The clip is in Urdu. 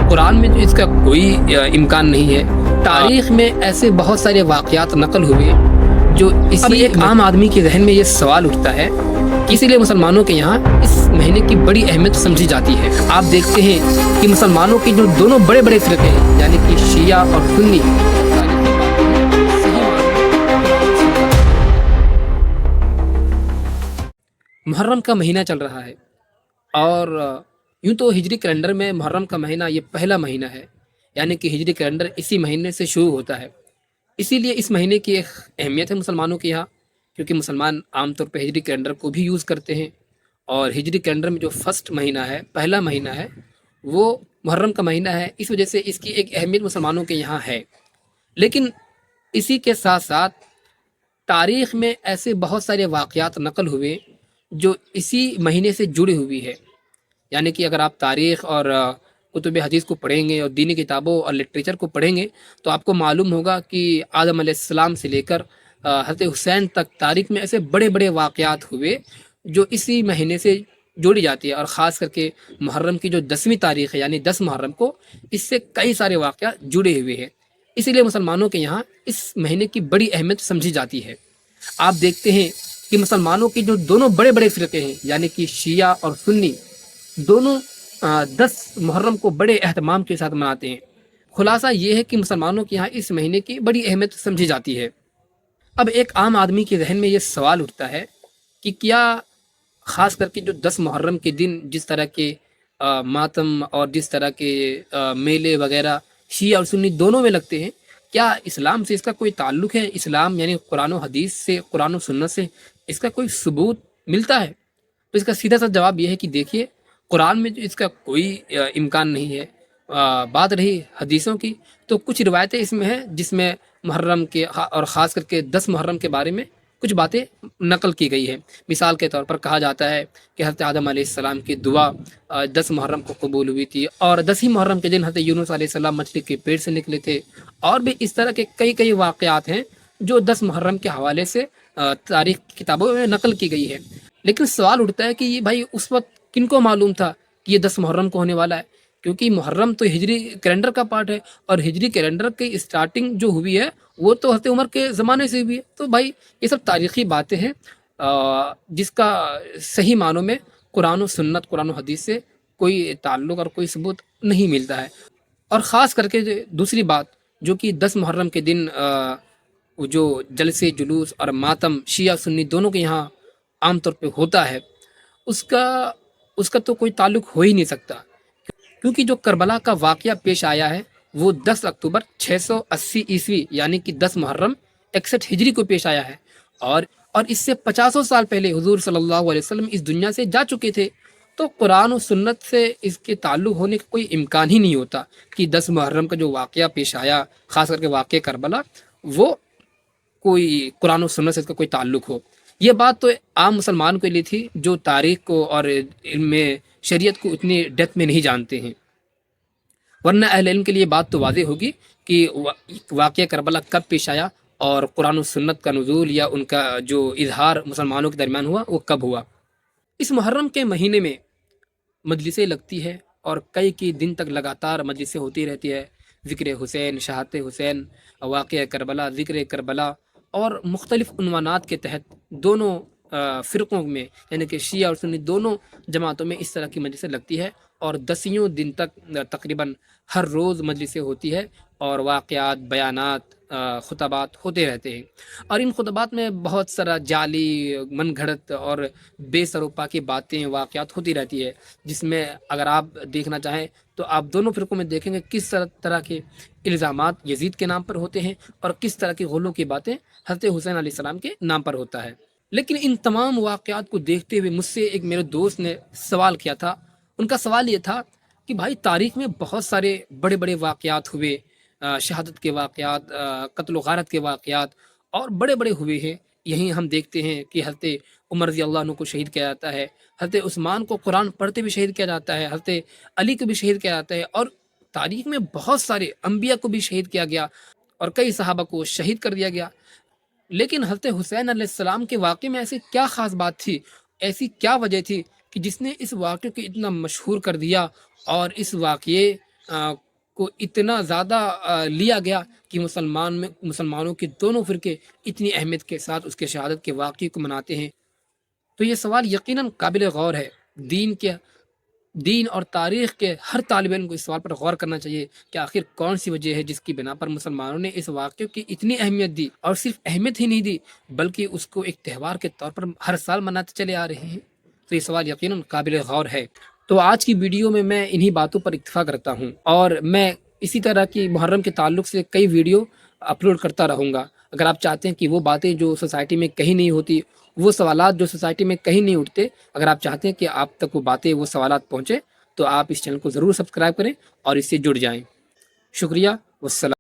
قرآن میں جو اس کا کوئی امکان نہیں ہے۔ تاریخ میں ایسے بہت سارے واقعات نقل ہوئے جو اسی ایک عام آدمی کے ذہن میں یہ سوال اٹھتا ہے کہ اسی لیے مسلمانوں کے یہاں اس مہینے کی بڑی اہمیت سمجھی جاتی ہے۔ آپ دیکھتے ہیں کہ مسلمانوں کے جو دونوں بڑے بڑے فرقے ہیں یعنی کہ شیعہ اور سنی، محرم کا مہینہ چل رہا ہے اور یوں تو ہجری کیلنڈر میں محرم کا مہینہ یہ پہلا مہینہ ہے، یعنی کہ ہجری کیلنڈر اسی مہینے سے شروع ہوتا ہے۔ اسی لیے اس مہینے کی ایک اہمیت ہے مسلمانوں کے یہاں، کیونکہ مسلمان عام طور پہ ہجری کیلنڈر کو بھی یوز کرتے ہیں، اور ہجری کیلنڈر میں جو فرسٹ مہینہ ہے، پہلا مہینہ ہے، وہ محرم کا مہینہ ہے۔ اس وجہ سے اس کی ایک اہمیت مسلمانوں کے یہاں ہے۔ لیکن اسی کے ساتھ ساتھ تاریخ میں ایسے بہت سارے واقعات نقل ہوئے جو اسی مہینے سے جڑی ہوئی ہے، یعنی کہ اگر آپ تاریخ اور کتب حدیث کو پڑھیں گے اور دینی کتابوں اور لٹریچر کو پڑھیں گے تو آپ کو معلوم ہوگا کہ آدم علیہ السلام سے لے کر حضرت حسین تک تاریخ میں ایسے بڑے بڑے واقعات ہوئے جو اسی مہینے سے جوڑی جاتی ہے، اور خاص کر کے محرم کی جو 10ویں تاریخ ہے یعنی 10 محرم کو، اس سے کئی سارے واقعات جڑے ہوئے ہیں۔ اسی لیے مسلمانوں کے یہاں اس مہینے کی بڑی اہمیت سمجھی جاتی ہے۔ آپ دیکھتے ہیں کہ مسلمانوں کے جو دونوں بڑے بڑے فرقے ہیں یعنی کہ شیعہ اور سنی، دونوں 10 محرم کو بڑے اہتمام کے ساتھ مناتے ہیں۔ خلاصہ یہ ہے کہ مسلمانوں کے یہاں اس مہینے کی بڑی اہمیت سمجھی جاتی ہے۔ اب ایک عام آدمی کے ذہن میں یہ سوال اٹھتا ہے کہ کیا خاص کر کے جو 10 محرم کے دن جس طرح کے ماتم اور جس طرح کے میلے وغیرہ شیعہ اور سنی دونوں میں لگتے ہیں، کیا اسلام سے اس کا کوئی تعلق ہے؟ اسلام یعنی قرآن و حدیث سے، قرآن و سنت سے اس کا کوئی ثبوت ملتا ہے؟ تو اس کا سیدھا سا جواب یہ ہے کہ دیکھیے، قرآن میں جو اس کا کوئی امکان نہیں ہے۔ بات رہی حدیثوں کی، تو کچھ روایتیں اس میں ہیں جس میں محرم کے اور خاص کر کے 10 محرم کے بارے میں کچھ باتیں نقل کی گئی ہے۔ مثال کے طور پر کہا جاتا ہے کہ حضرت آدم علیہ السلام کی دعا 10 محرم کو قبول ہوئی تھی، اور 10ہی محرم کے دن حضرت یونس علیہ السلام مچھلی کے پیٹ سے نکلے تھے، اور بھی اس طرح کے کئی واقعات ہیں جو 10 محرم کے حوالے سے تاریخ کی کتابوں میں نقل کی گئی ہے۔ لیکن سوال اٹھتا ہے کہ یہ بھائی اس وقت کن کو معلوم تھا کہ یہ 10 محرم کو ہونے والا ہے؟ کیونکہ محرم تو ہجری کیلنڈر کا پارٹ ہے، اور ہجری کیلنڈر کی اسٹارٹنگ جو ہوئی ہے وہ تو حضرت عمر کے زمانے سے ہوئی ہے۔ تو بھائی یہ سب تاریخی باتیں ہیں جس کا صحیح معنوں میں قرآن و سنت، قرآن و حدیث سے کوئی تعلق اور کوئی ثبوت نہیں ملتا ہے۔ اور خاص کر کے دوسری بات جو کہ 10 محرم کے دن جو جلسے جلوس اور ماتم شیعہ سنی دونوں کے یہاں عام طور پہ ہوتا ہے، اس کا تو کوئی تعلق ہو ہی نہیں سکتا، کیونکہ جو کربلا کا واقعہ پیش آیا ہے وہ 10 اکتوبر 680 عیسوی یعنی کہ 10 محرم 61 ہجری کو پیش آیا ہے، اور اس سے 50 سال پہلے حضور صلی اللہ علیہ وسلم اس دنیا سے جا چکے تھے۔ تو قرآن و سنت سے اس کے تعلق ہونے کا کوئی امکان ہی نہیں ہوتا کہ 10 محرم کا جو واقعہ پیش آیا، خاص کر کے واقعہ کربلا، وہ کوئی قرآن و سنت سے اس کا کوئی تعلق ہو۔ یہ بات تو عام مسلمان کے لیے تھی جو تاریخ کو اور علم شریعت کو اتنی ڈیپتھ میں نہیں جانتے ہیں، ورنہ اہل علم کے لیے بات تو واضح ہوگی کہ واقعہ کربلا کب پیش آیا اور قرآن و سنت کا نزول یا ان کا جو اظہار مسلمانوں کے درمیان ہوا وہ کب ہوا۔ اس محرم کے مہینے میں مجلسیں لگتی ہے اور کئی دن تک لگاتار مجلسیں ہوتی رہتی ہے، ذکر حسین، شہادت حسین، واقعہ کربلا، ذکر کربلا، اور مختلف عنوانات کے تحت دونوں فرقوں میں یعنی کہ شیعہ اور سنی دونوں جماعتوں میں اس طرح کی مجلسیں لگتی ہے، اور 10 دن تک تقریباً ہر روز مجلسیں ہوتی ہے، اور واقعات، بیانات، خطبات ہوتے رہتے ہیں۔ اور ان خطبات میں بہت سارا جعلی، من گھڑت اور بے سروپا کی باتیں، واقعات ہوتی رہتی ہے، جس میں اگر آپ دیکھنا چاہیں تو آپ دونوں فرقوں میں دیکھیں گے کس طرح کے الزامات یزید کے نام پر ہوتے ہیں اور کس طرح کی غلو کی باتیں حضرت حسین علیہ السلام کے نام پر ہوتا ہے۔ لیکن ان تمام واقعات کو دیکھتے ہوئے مجھ سے ایک میرے دوست نے سوال کیا تھا۔ ان کا سوال یہ تھا کہ بھائی تاریخ میں بہت سارے بڑے واقعات ہوئے، شہادت کے واقعات، قتل و غارت کے واقعات اور بڑے ہوئے ہیں۔ یہیں ہم دیکھتے ہیں کہ حضرت عمر رضی اللہ عنہ کو شہید کیا جاتا ہے، حضرت عثمان کو قرآن پڑھتے بھی شہید کیا جاتا ہے، حضرت علی کو بھی شہید کیا جاتا ہے، اور تاریخ میں بہت سارے انبیاء کو بھی شہید کیا گیا اور کئی صحابہ کو شہید کر دیا گیا۔ لیکن حضرت حسین علیہ السلام کے واقعے میں ایسی کیا خاص بات تھی، ایسی کیا وجہ تھی کہ جس نے اس واقعے کو اتنا مشہور کر دیا اور اس واقعے کو اتنا زیادہ لیا گیا کہ مسلمانوں کے دونوں فرقے اتنی اہمیت کے ساتھ اس کے شہادت کے واقعے کو مناتے ہیں۔ تو یہ سوال یقیناً قابل غور ہے۔ دین اور تاریخ کے ہر طالب علم کو اس سوال پر غور کرنا چاہیے کہ آخر کون سی وجہ ہے جس کی بنا پر مسلمانوں نے اس واقعے کی اتنی اہمیت دی، اور صرف اہمیت ہی نہیں دی بلکہ اس کو ایک تہوار کے طور پر ہر سال مناتے چلے آ رہے ہیں۔ تو یہ سوال یقیناً قابل غور ہے۔ تو آج کی ویڈیو میں انہی باتوں پر اکتفا کرتا ہوں، اور میں اسی طرح کی محرم کے تعلق سے کئی ویڈیو اپلوڈ کرتا رہوں گا۔ اگر آپ چاہتے ہیں کہ وہ باتیں جو سوسائٹی میں کہیں نہیں ہوتی، وہ سوالات جو سوسائٹی میں کہیں نہیں اٹھتے، اگر آپ چاہتے ہیں کہ آپ تک وہ باتیں، وہ سوالات پہنچے، تو آپ اس چینل کو ضرور سبسکرائب کریں اور اس سے جڑ جائیں۔ شکریہ، والسلام۔